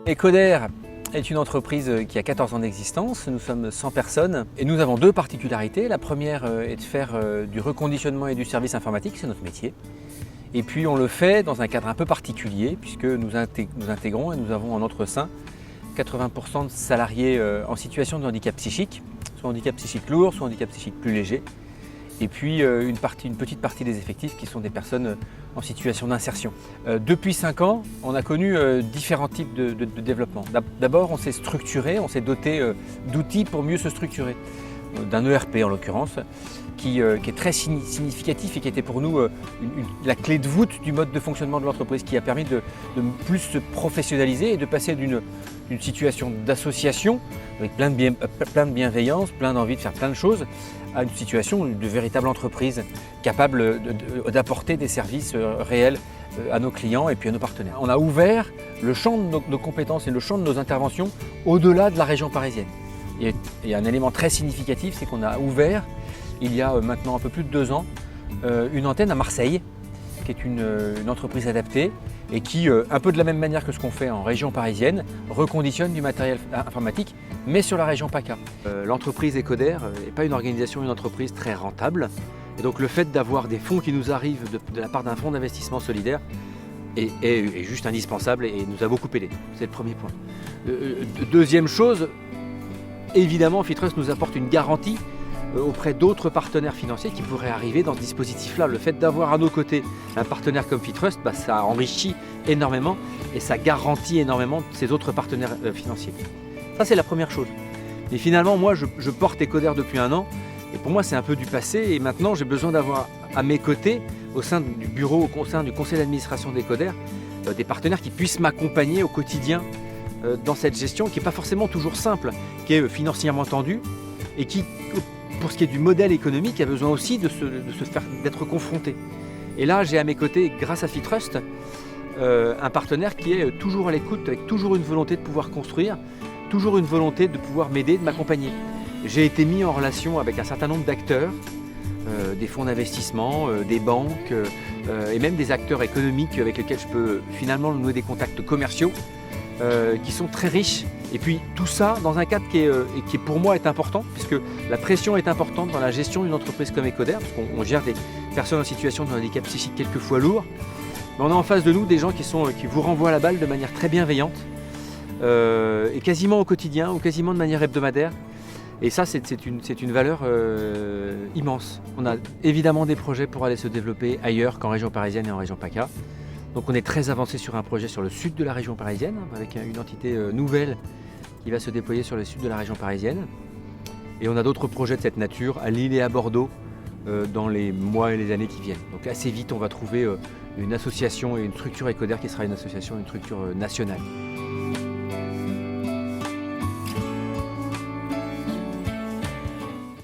Ecoder est une entreprise qui a 14 ans d'existence, nous sommes 100 personnes et nous avons deux particularités. La première est de faire du reconditionnement et du service informatique, c'est notre métier. Et puis on le fait dans un cadre un peu particulier puisque nous intégrons et nous avons en notre sein 80% de salariés en situation de handicap psychique, soit handicap psychique lourd, soit handicap psychique plus léger. Et puis une petite partie des effectifs qui sont des personnes en situation d'insertion. Depuis 5 ans, on a connu différents types de développement. D'abord, on s'est structuré, on s'est doté d'outils pour mieux se structurer. D'un ERP en l'occurrence, qui est très significatif et qui était pour nous la clé de voûte du mode de fonctionnement de l'entreprise, qui a permis de plus se professionnaliser et de passer d'une situation d'association avec plein de bienveillance, plein d'envie de faire plein de choses, à une situation de véritable entreprise capable d'apporter des services réels à nos clients et puis à nos partenaires. On a ouvert le champ de nos compétences et le champ de nos interventions au-delà de la région parisienne. Et un élément très significatif, c'est qu'on a ouvert, il y a maintenant un peu plus de 2 ans, une antenne à Marseille, qui est une entreprise adaptée et qui, un peu de la même manière que ce qu'on fait en région parisienne, reconditionne du matériel informatique, mais sur la région PACA. L'entreprise Ecoder n'est pas une organisation, une entreprise très rentable. Et donc le fait d'avoir des fonds qui nous arrivent de la part d'un fonds d'investissement solidaire est juste indispensable et nous a beaucoup aidé. C'est le premier point. Deuxième chose, évidemment, Fitrust nous apporte une garantie auprès d'autres partenaires financiers qui pourraient arriver dans ce dispositif-là. Le fait d'avoir à nos côtés un partenaire comme Fitrust, ça enrichit énormément et ça garantit énormément ces autres partenaires financiers. Ça, c'est la première chose. Et finalement, moi, je porte Ecoder depuis 1 an et pour moi, c'est un peu du passé et maintenant, j'ai besoin d'avoir à mes côtés, au sein du bureau, au sein du conseil d'administration d'Ecoder, des partenaires qui puissent m'accompagner au quotidien dans cette gestion qui n'est pas forcément toujours simple, qui est financièrement tendue et qui, pour ce qui est du modèle économique, a besoin aussi d'être confronté. Et là, j'ai à mes côtés, grâce à Fitrust, un partenaire qui est toujours à l'écoute, avec toujours une volonté de pouvoir construire, toujours une volonté de pouvoir m'aider, de m'accompagner. J'ai été mis en relation avec un certain nombre d'acteurs, des fonds d'investissement, des banques et même des acteurs économiques avec lesquels je peux finalement nouer des contacts commerciaux qui sont très riches. Et puis tout ça dans un cadre qui pour moi est important, puisque la pression est importante dans la gestion d'une entreprise comme Ecoder, parce qu'on gère des personnes en situation de handicap psychique quelquefois lourd. Mais on a en face de nous des gens qui vous renvoient la balle de manière très bienveillante, et quasiment au quotidien, ou quasiment de manière hebdomadaire. Et ça, c'est une valeur immense. On a évidemment des projets pour aller se développer ailleurs qu'en région parisienne et en région PACA. Donc on est très avancé sur un projet sur le sud de la région parisienne, avec une entité nouvelle qui va se déployer sur le sud de la région parisienne. Et on a d'autres projets de cette nature à Lille et à Bordeaux dans les mois et les années qui viennent. Donc assez vite, on va trouver une association et une structure Ecoder qui sera une association, une structure nationale.